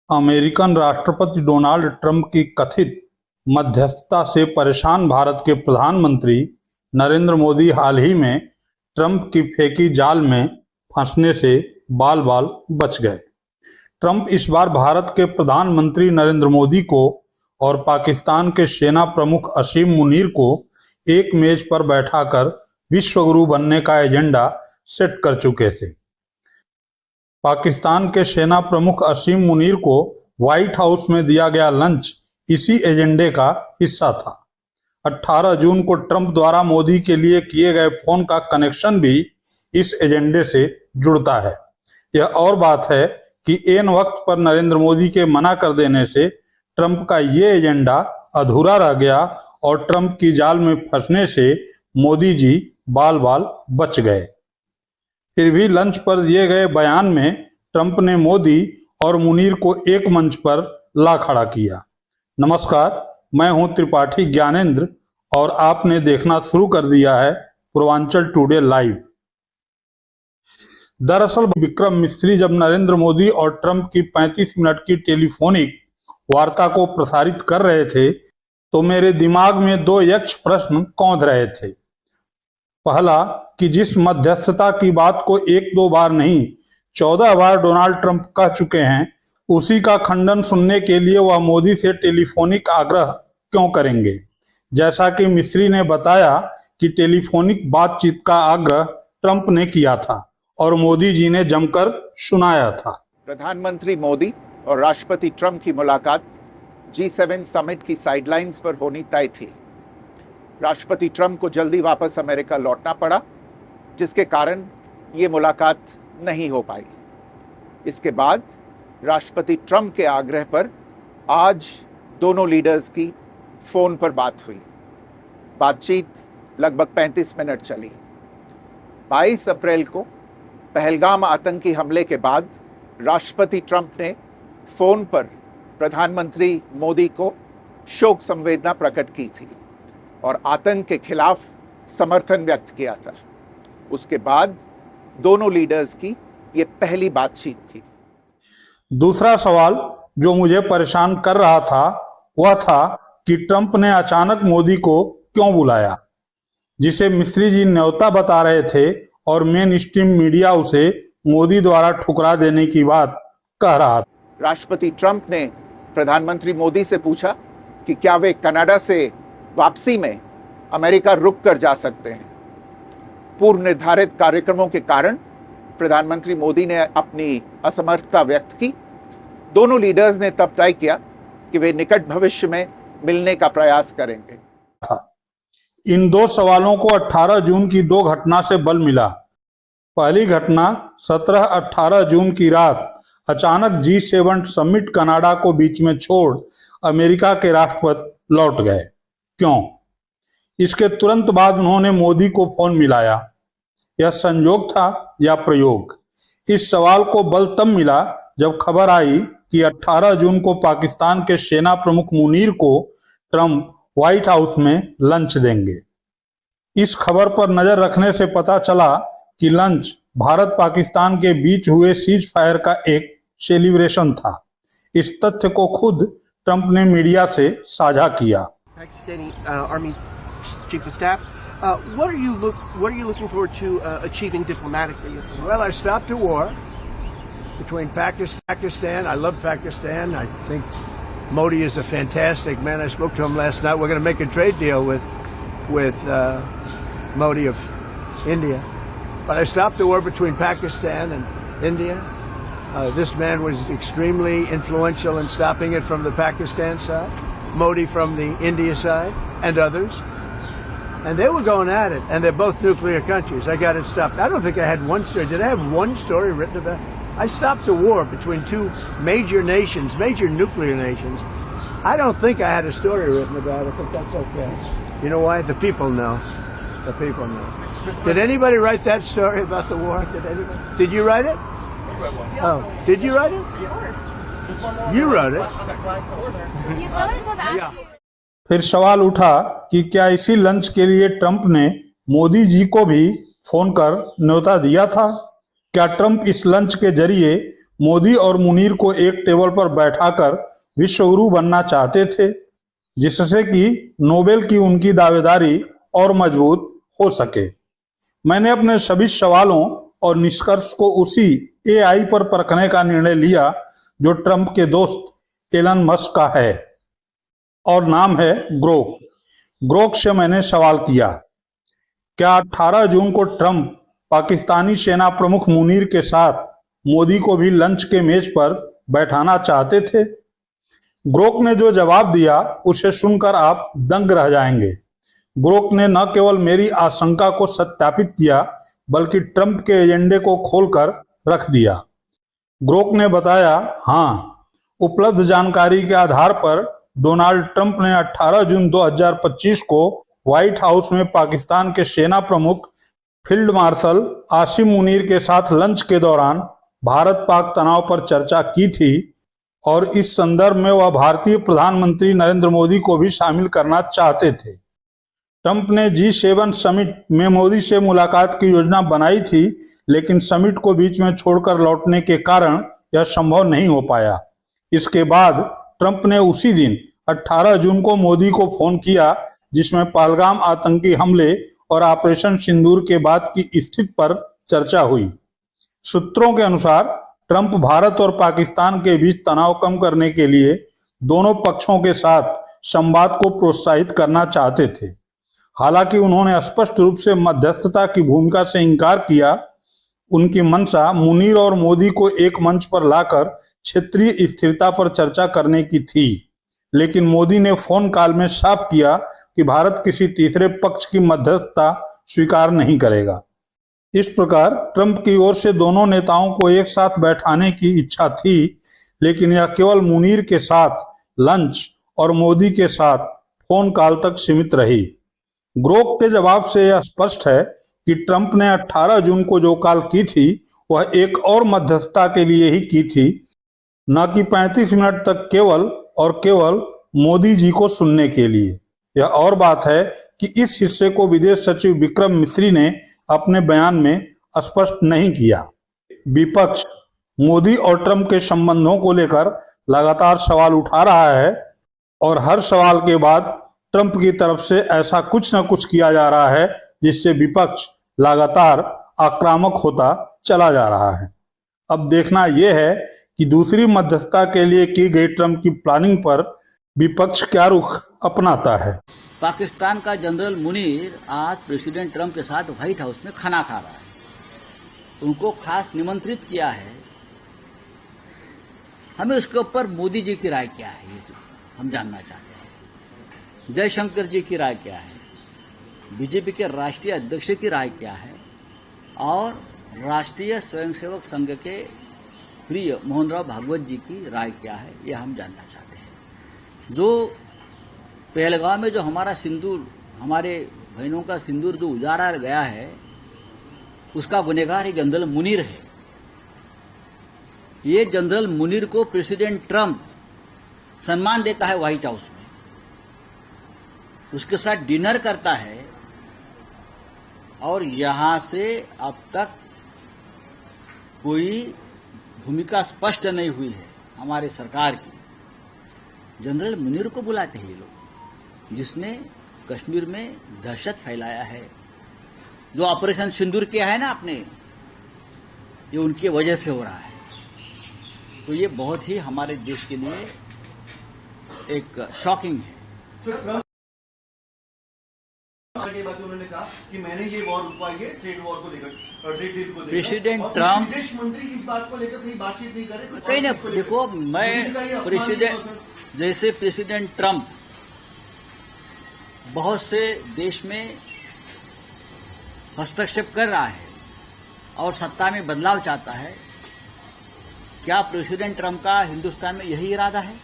American राष्ट्रपति Donald Trump की कथित मध्यस्थता से परेशान भारत के प्रधानमंत्री नरेंद्र मोदी हाल ही में ट्रंप की फेंकी जाल में फंसने से बाल बाल बच गए। ट्रंप इस बार भारत के प्रधानमंत्री नरेंद्र मोदी को और पाकिस्तान के सेना प्रमुख असीम मुनीर को एक मेज पर बैठाकर विश्वगुरु बनने का एजेंडा सेट कर चुके थे। पाकिस्तान के सेना प्रमुख असीम मुनीर को व्हाइट हाउस में दिया गया लंच इसी एजेंडे का हिस्सा था। 18 जून को ट्रंप द्वारा मोदी के लिए किए गए फोन का कनेक्शन भी इस एजेंडे से जुड़ता है। यह और बात है कि ऐन वक्त पर नरेंद्र मोदी के मना कर देने से ट्रंप का ये एजेंडा अधूरा रह गया और ट्रंप की जाल में फंसने से मोदी जी बाल बाल बच गए। फिर भी लंच पर दिए गए बयान में ट्रंप ने मोदी और मुनीर को एक मंच पर ला खड़ा किया। नमस्कार, मैं हूं त्रिपाठी ज्ञानेंद्र और आपने देखना शुरू कर दिया है पूर्वांचल टुडे लाइव। दरअसल विक्रम मिस्त्री जब नरेंद्र मोदी और ट्रंप की 35 मिनट की टेलीफोनिक वार्ता को प्रसारित कर रहे थे तो मेरे दिमाग में दो यक्ष प्रश्न कौंध रहे थे। पहला कि जिस मध्यस्थता की बात को एक दो बार नहीं 14 बार डोनाल्ड ट्रंप कह चुके हैं, उसी का खंडन सुनने के लिए वह मोदी से टेलीफोनिक आग्रह क्यों करेंगे। जैसा कि मिस्त्री ने बताया कि टेलीफोनिक बातचीत का आग्रह ट्रंप ने किया था और मोदी जी ने जमकर सुनाया था। प्रधानमंत्री मोदी और राष्ट्रपति ट्रंप की मुलाकात G7 समिट की साइडलाइंस पर होनी तय थी। राष्ट्रपति ट्रंप को जल्दी वापस अमेरिका लौटना पड़ा, जिसके कारण ये मुलाकात नहीं हो पाई। इसके बाद राष्ट्रपति ट्रंप के आग्रह पर आज दोनों लीडर्स की फोन पर बात हुई। बातचीत लगभग 35 मिनट चली। 22 अप्रैल को पहलगाम आतंकी हमले के बाद राष्ट्रपति ट्रंप ने फोन पर प्रधानमंत्री मोदी को शोक संवेदना प्रकट की थी और आतंक के खिलाफ समर्थन व्यक्त किया था। उसके बाद दोनों लीडर्स की ये पहली बातचीत थी। दूसरा सवाल जो मुझे परेशान कर रहा था वह था कि ट्रंप ने अचानक मोदी को क्यों बुलाया, जिसे मिस्त्री जी न्योता बता रहे थे और मेन स्ट्रीम मीडिया उसे मोदी द्वारा ठुकरा देने की बात कह रहा था। राष्ट्रपति ट्रंप ने प्रधानमंत्री मोदी से पूछा कि क्या वे कनाडा से वापसी में अमेरिका रुक कर जा सकते हैं। पूर्व निर्धारित कार्यक्रमों के कारण प्रधानमंत्री मोदी ने अपनी असमर्थता व्यक्त की। दोनों लीडर्स ने तब तय किया कि वे निकट भविष्य में मिलने का प्रयास करेंगे। इन दो सवालों को 18 जून की दो घटना से बल मिला। पहली घटना 17-18 जून की रात अचानक G7 समिट कनाडा को बीच में छोड़ अमेरिका के राष्ट्रपति लौट गए। क्यों? इसके तुरंत बाद उन्होंने मोदी को फोन मिलाया। यह संयोग था या प्रयोग? इस सवाल को बल तब मिला जब खबर आई कि 18 जून को पाकिस्तान के सेना प्रमुख मुनीर को ट्रंप व्हाइट हाउस में लंच देंगे। इस खबर पर नजर रखने से पता चला कि लंच भारत पाकिस्तान के बीच हुए सीज फायर का एक सेलिब्रेशन था। इस तथ्य को खुद ट्रंप ने मीडिया से साझा किया। Pakistani Army Chief of Staff, what are you looking forward to achieving diplomatically? Well, I stopped a war between Pakistan. I love Pakistan. I think Modi is a fantastic man. I spoke to him last night. We're going to make a trade deal with Modi of India. But I stopped the war between Pakistan and India. This man was extremely influential in stopping it from the Pakistan side, Modi from the India side, and others. And they were going at it, and they're both nuclear countries. I got it stopped. I don't think I had one story. Did I have one story written about it? I stopped a war between two major nations, major nuclear nations. I don't think I had a story written about it, but that's okay. You know why? The people know. The people know. Did anybody write that story about the war? Did anybody? Did you write it? Oh, did you write it? You wrote it. Yeah. फिर सवाल उठा कि क्या इसी lunch के लिए Trump ने मोदी जी को भी फोन कर न्योता दिया था? क्या ट्रंप इस लंच के जरिए मोदी और मुनीर को एक टेबल पर बैठाकर विश्वगुरु बनना चाहते थे, जिससे कि नोबेल की उनकी दावेदारी और मजबूत हो सके। मैंने अपने सभी सवालों और निष्कर्ष को उसी एआई पर परखने का निर्णय लिया जो ट्रंप के दोस्त एलन मस्क का है और नाम है ग्रोक। ग्रोक से मैंने सवाल किया, क्या 18 जून को ट्रंप पाकिस्तानी सेना प्रमुख मुनीर के साथ मोदी को भी लंच के मेज पर बैठाना चाहते थे? ग्रोक ने जो जवाब दिया उसे सुनकर आप दंग रह जाएंगे। ग्रोक ने न केवल मेरी आशंका को सत्यापित किया बल्कि ट्रंप के एजेंडे को खोलकर रख दिया। ग्रोक ने बताया, हाँ, उपलब्ध जानकारी के आधार पर डोनाल्ड ट्रंप ने 18 जून 2025 को व्हाइट हाउस में पाकिस्तान के सेना प्रमुख फील्ड मार्शल आसिम मुनीर के साथ लंच के दौरान भारत पाक तनाव पर चर्चा की थी और इस संदर्भ में वह भारतीय प्रधानमंत्री नरेंद्र मोदी को भी शामिल करना चाहते थे। ट्रंप ने G7 समिट में मोदी से मुलाकात की योजना बनाई थी, लेकिन समिट को बीच में छोड़कर लौटने के कारण यह संभव नहीं हो पाया। इसके बाद ट्रंप ने उसी दिन 18 जून को मोदी को फोन किया, जिसमें पहलगाम आतंकी हमले और ऑपरेशन सिंदूर के बाद की स्थिति पर चर्चा हुई। सूत्रों के अनुसार ट्रंप भारत और पाकिस्तान के बीच तनाव कम करने के लिए दोनों पक्षों के साथ संवाद को प्रोत्साहित करना चाहते थे। हालांकि उन्होंने स्पष्ट रूप से मध्यस्थता की भूमिका से इनकार किया। उनकी मंशा मुनीर और मोदी को एक मंच पर लाकर क्षेत्रीय स्थिरता पर चर्चा करने की थी, लेकिन मोदी ने फोन कॉल में साफ किया कि भारत किसी तीसरे पक्ष की मध्यस्थता स्वीकार नहीं करेगा। इस प्रकार ट्रंप की ओर से दोनों नेताओं को एक साथ बैठाने की इच्छा थी, लेकिन यह केवल मुनीर के साथ लंच और मोदी के साथ फोन कॉल तक सीमित रही। ग्रोक के जवाब से यह स्पष्ट है कि ट्रंप ने 18 जून को जो कॉल की थी वह एक और मध्यस्थता के लिए ही की थी, न कि 35 मिनट तक केवल और केवल मोदी जी को सुनने के लिए। यह और बात है कि इस हिस्से को विदेश सचिव विक्रम मिस्री ने अपने बयान में स्पष्ट नहीं किया। विपक्ष मोदी और ट्रंप के संबंधों को लेकर लगातार सवाल उठा रहा है और हर सवाल के बाद ट्रंप की तरफ से ऐसा कुछ न कुछ किया जा रहा है जिससे विपक्ष लगातार आक्रामक होता चला जा रहा है। अब देखना यह है कि दूसरी मध्यस्थता के लिए की गई ट्रंप की प्लानिंग पर विपक्ष क्या रुख अपनाता है। पाकिस्तान का जनरल मुनीर आज प्रेसिडेंट ट्रंप के साथ व्हाइट हाउस में खाना खा रहा है। उनको खास निमंत्रित किया है। हमें उसके ऊपर मोदी जी की राय क्या है, ये हम जानना चाहते हैं। जयशंकर जी की राय क्या है, बीजेपी के राष्ट्रीय अध्यक्ष की राय क्या है और राष्ट्रीय स्वयंसेवक संघ के प्रिय मोहन राव भागवत जी की राय क्या है, यह हम जानना चाहते हैं। जो पहलगाम में जो हमारा सिंदूर, हमारे बहनों का सिंदूर जो उजाड़ा गया है, उसका गुनहगार ही जनरल मुनीर है। ये जनरल मुनीर को प्रेसिडेंट ट्रंप सम्मान देता है व्हाइट हाउस में, उसके साथ डिनर करता है और यहां से अब तक कोई भूमिका स्पष्ट नहीं हुई है हमारे सरकार की। जनरल मुनीर को बुलाते हैं ये लोग, जिसने कश्मीर में दहशत फैलाया है। जो ऑपरेशन सिंदूर किया है ना आपने, ये उनकी वजह से हो रहा है। तो ये बहुत ही हमारे देश के लिए एक शॉकिंग है। उन्होंने कहा कि मैंने ये वॉर रुकवाई है, ट्रेड वॉर को लेकर, ट्रेड डील को लेकर। प्रेसिडेंट ट्रंप विदेश मंत्री इस बात को लेकर कहीं बातचीत नहीं करे। कहीं ना देखो, मैं प्रेसिडेंट ट्रंप बहुत से देश में हस्तक्षेप कर रहा है और सत्ता में बदलाव चाहता है। क्या प्रेसिडेंट ट्रंप का हिंदुस्तान में यही इरादा है?